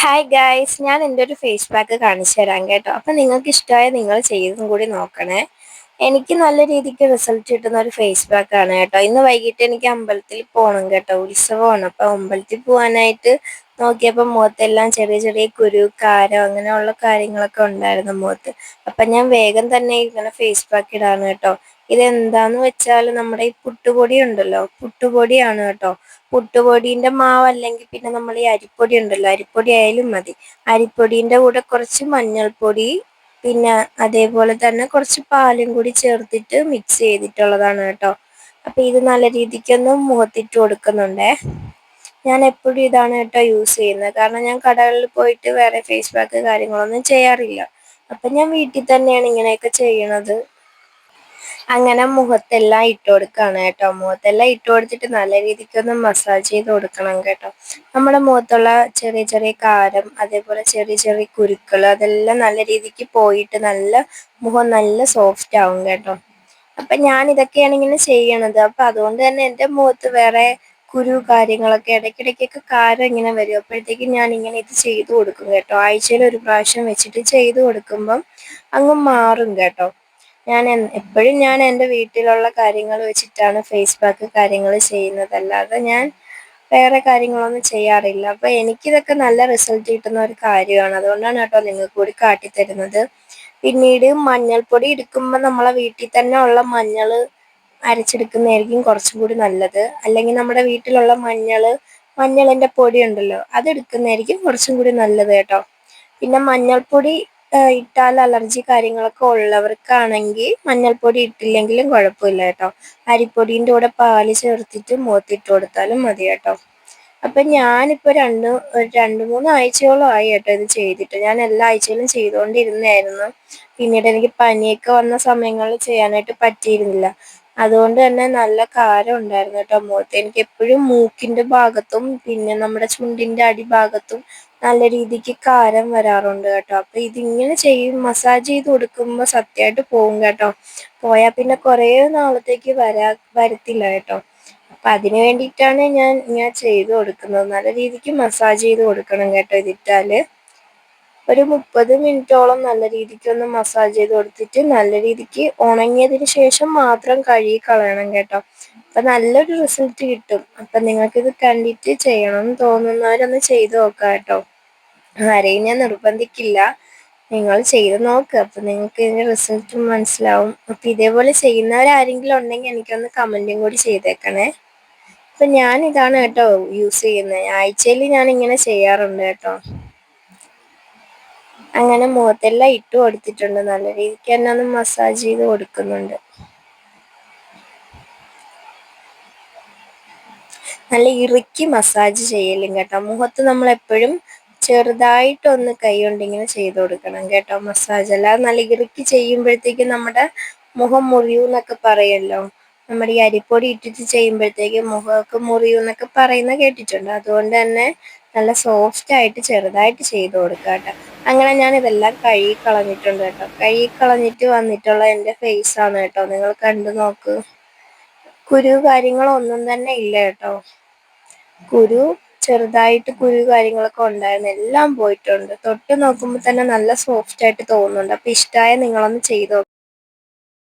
Hi guys, ഞാൻ എൻ്റെ ഒരു ഫേസ് പാക്ക് കാണിച്ചു തരാം കേട്ടോ. അപ്പം നിങ്ങൾക്ക് ഇഷ്ടമായ നിങ്ങൾ ചെയ്തും കൂടി നോക്കണേ. എനിക്ക് നല്ല രീതിക്ക് റിസൾട്ട് കിട്ടുന്ന ഒരു ഫേസ് പാക്ക് ആണ് കേട്ടോ. ഇന്ന് വൈകിട്ട് എനിക്ക് അമ്പലത്തിൽ പോകണം കേട്ടോ, ഉത്സവമാണ്. അപ്പം അമ്പലത്തിൽ പോകാനായിട്ട് നോക്കിയപ്പോൾ മുഖത്തെല്ലാം ചെറിയ ചെറിയ കുരു, കാരം അങ്ങനെയുള്ള കാര്യങ്ങളൊക്കെ ഉണ്ടായിരുന്നു മുഖത്ത്. അപ്പം ഞാൻ വേഗം തന്നെ ഇങ്ങനെ ഫേസ് പാക്ക് ഇടാണ് കേട്ടോ. ഇതെന്താന്ന് വെച്ചാൽ നമ്മുടെ ഈ പുട്ടുപൊടി ഉണ്ടല്ലോ, പുട്ടുപൊടിയാണ് കേട്ടോ. പുട്ടുപൊടിന്റെ മാവ് അല്ലെങ്കിൽ പിന്നെ നമ്മൾ ഈ അരിപ്പൊടി ഉണ്ടല്ലോ, അരിപ്പൊടി ആയാലും മതി. അരിപ്പൊടിന്റെ കൂടെ കുറച്ച് മഞ്ഞൾപ്പൊടി, പിന്നെ അതേപോലെ തന്നെ കുറച്ച് പാലും കൂടി ചേർത്തിട്ട് മിക്സ് ചെയ്തിട്ടുള്ളതാണ് കേട്ടോ. അപ്പൊ ഇത് നല്ല രീതിക്കൊന്ന് മുഖത്തിട്ട് കൊടുക്കുന്നുണ്ടേ. ഞാൻ എപ്പോഴും ഇതാണ് കേട്ടോ യൂസ് ചെയ്യുന്നത്. കാരണം ഞാൻ കടകളിൽ പോയിട്ട് വേറെ ഫേസ് പാക്ക് കാര്യങ്ങളൊന്നും ചെയ്യാറില്ല. അപ്പൊ ഞാൻ വീട്ടിൽ തന്നെയാണ് ഇങ്ങനെയൊക്കെ ചെയ്യണത്. അങ്ങനെ മുഖത്തെല്ലാം ഇട്ട് കൊടുക്കുകയാണ് കേട്ടോ. മുഖത്തെല്ലാം ഇട്ട് കൊടുത്തിട്ട് നല്ല രീതിക്കൊന്ന് മസാജ് ചെയ്ത് കൊടുക്കണം കേട്ടോ. നമ്മുടെ മുഖത്തുള്ള ചെറിയ ചെറിയ കാരം, അതേപോലെ ചെറിയ ചെറിയ കുരുക്കൾ, അതെല്ലാം നല്ല രീതിക്ക് പോയിട്ട് മുഖം നല്ല സോഫ്റ്റ് ആവും കേട്ടോ. അപ്പൊ ഞാൻ ഇതൊക്കെയാണ് ഇങ്ങനെ ചെയ്യണത്. അപ്പൊ അതുകൊണ്ട് തന്നെ എൻ്റെ മുഖത്ത് വേറെ കുരു കാര്യങ്ങളൊക്കെ ഇടയ്ക്കിടയ്ക്കൊക്കെ കാരം ഇങ്ങനെ വരും. അപ്പോഴത്തേക്കും ഞാൻ ഇങ്ങനെ ഇത് ചെയ്തു കൊടുക്കും കേട്ടോ. ആഴ്ചയിൽ ഒരു പ്രാവശ്യം വെച്ചിട്ട് ചെയ്തു കൊടുക്കുമ്പം അങ്ങ് മാറും കേട്ടോ. എപ്പോഴും ഞാൻ എൻ്റെ വീട്ടിലുള്ള കാര്യങ്ങൾ വെച്ചിട്ടാണ് ഫേസ് പാക്ക് കാര്യങ്ങൾ ചെയ്യുന്നത്, അല്ലാതെ ഞാൻ വേറെ കാര്യങ്ങളൊന്നും ചെയ്യാറില്ല. അപ്പൊ എനിക്കിതൊക്കെ നല്ല റിസൾട്ട് കിട്ടുന്ന ഒരു കാര്യമാണ്. അതുകൊണ്ടാണ് കേട്ടോ നിങ്ങൾക്ക് കൂടി കാട്ടിത്തരുന്നത്. പിന്നീട് മഞ്ഞൾപ്പൊടി എടുക്കുമ്പോൾ നമ്മളെ വീട്ടിൽ തന്നെ ഉള്ള മഞ്ഞൾ അരച്ചെടുക്കുന്നതായിരിക്കും കുറച്ചും കൂടി നല്ലത്. അല്ലെങ്കിൽ നമ്മുടെ വീട്ടിലുള്ള മഞ്ഞളിന്റെ പൊടി ഉണ്ടല്ലോ, അതെടുക്കുന്നതായിരിക്കും കുറച്ചും കൂടി നല്ലത് കേട്ടോ. പിന്നെ മഞ്ഞൾപ്പൊടി ഇട്ടാൽ അലർജി കാര്യങ്ങളൊക്കെ ഉള്ളവർക്കാണെങ്കിൽ മഞ്ഞൾപ്പൊടി ഇട്ടില്ലെങ്കിലും കുഴപ്പമില്ല കേട്ടോ. അരിപ്പൊടീൻ്റെ കൂടെ പാല് ചേർത്തിട്ട് മുഖത്തിട്ട് കൊടുത്താലും മതി കേട്ടോ. അപ്പം ഞാനിപ്പോൾ രണ്ട് മൂന്ന് ആഴ്ചയോളം ആയി കേട്ടോ ഇത് ചെയ്തിട്ട്. ഞാൻ എല്ലാ ആഴ്ചയിലും ചെയ്തുകൊണ്ടിരുന്നായിരുന്നു. പിന്നീട് എനിക്ക് പനിയൊക്കെ വന്ന സമയങ്ങളിൽ ചെയ്യാനായിട്ട് പറ്റിയിരുന്നില്ല. അതുകൊണ്ട് തന്നെ നല്ല കാരം ഉണ്ടായിരുന്നു കേട്ടോ മുഖത്ത്. എനിക്ക് എപ്പോഴും മൂക്കിന്റെ ഭാഗത്തും പിന്നെ നമ്മുടെ ചുണ്ടിന്റെ അടിഭാഗത്തും നല്ല രീതിക്ക് കാരം വരാറുണ്ട് കേട്ടോ. അപ്പൊ ഇതിങ്ങനെ മസാജ് ചെയ്ത് കൊടുക്കുമ്പോൾ സത്യമായിട്ട് പോകും കേട്ടോ. പോയാൽ പിന്നെ കുറേ നാളത്തേക്ക് വരത്തില്ല കേട്ടോ. അപ്പൊ അതിന് വേണ്ടിയിട്ടാണ് ഞാൻ ചെയ്ത് കൊടുക്കുന്നത്. നല്ല രീതിക്ക് മസാജ് ചെയ്ത് കൊടുക്കണം കേട്ടോ ഇതിട്ടാല്. ഒരു 30 മിനിറ്റോളം നല്ല രീതിക്ക് ഒന്ന് മസാജ് ചെയ്ത് കൊടുത്തിട്ട് നല്ല രീതിക്ക് ഉണങ്ങിയതിന് ശേഷം മാത്രം കഴുകി കളയണം കേട്ടോ. അപ്പൊ നല്ലൊരു റിസൾട്ട് കിട്ടും. അപ്പൊ നിങ്ങൾക്കിത് കണ്ടിട്ട് ചെയ്യണം എന്ന് തോന്നുന്നവരൊന്ന് ചെയ്ത് നോക്കാം കേട്ടോ. ആരെയും ഞാൻ നിർബന്ധിക്കില്ല, നിങ്ങൾ ചെയ്ത് നോക്ക്. അപ്പൊ നിങ്ങൾക്ക് ഇതിന്റെ റിസൾട്ട് മനസ്സിലാവും. അപ്പൊ ഇതേപോലെ ചെയ്യുന്നവരാരെങ്കിലും ഉണ്ടെങ്കിൽ എനിക്കൊന്ന് കമന്റും കൂടി ചെയ്തേക്കണേ. അപ്പൊ ഞാൻ ഇതാണ് കേട്ടോ യൂസ് ചെയ്യുന്നത്. ആഴ്ചയിൽ ഞാൻ ഇങ്ങനെ ചെയ്യാറുണ്ട് കേട്ടോ. അങ്ങനെ മുഖത്തെല്ലാം ഇട്ട് കൊടുത്തിട്ടുണ്ട്. നല്ല രീതിക്ക് തന്നെ ഒന്ന് മസാജ് ചെയ്ത് കൊടുക്കുന്നുണ്ട്. നല്ല ഇറുക്കി മസാജ് ചെയ്യലും കേട്ടോ. മുഖത്ത് നമ്മൾ എപ്പോഴും ചെറുതായിട്ടൊന്ന് കൈ കൊണ്ട് ഇങ്ങനെ ചെയ്ത് കൊടുക്കണം കേട്ടോ മസാജ്. അല്ലാതെ നല്ല ഇറുക്കി ചെയ്യുമ്പോഴത്തേക്കും നമ്മുടെ മുഖം മുറിയൂന്നൊക്കെ പറയല്ലോ. നമ്മുടെ ഈ അരിപ്പൊടി ഇട്ടിട്ട് ചെയ്യുമ്പോഴത്തേക്കും മുഖമൊക്കെ മുറിയൂന്നൊക്കെ പറയുന്ന കേട്ടിട്ടുണ്ട്. അതുകൊണ്ട് തന്നെ നല്ല സോഫ്റ്റ് ആയിട്ട് ചെറുതായിട്ട് ചെയ്ത് കൊടുക്കുക കേട്ടോ. അങ്ങനെ ഞാൻ ഇതെല്ലാം കഴുകി കളഞ്ഞിട്ടുണ്ട് കേട്ടോ. കഴുകി കളഞ്ഞിട്ട് വന്നിട്ടുള്ള എൻ്റെ ഫേസ് ആണ് കേട്ടോ. നിങ്ങൾ കണ്ടു നോക്ക്. കുരു കാര്യങ്ങളൊന്നും തന്നെ ഇല്ല കേട്ടോ. ചെറുതായിട്ട് കുരു കാര്യങ്ങളൊക്കെ ഉണ്ടായിരുന്നു, എല്ലാം പോയിട്ടുണ്ട്. തൊട്ട് നോക്കുമ്പോൾ തന്നെ നല്ല സോഫ്റ്റ് ആയിട്ട് തോന്നുന്നുണ്ട്. അപ്പൊ ഇഷ്ടമായ നിങ്ങളൊന്ന് ചെയ്തോ.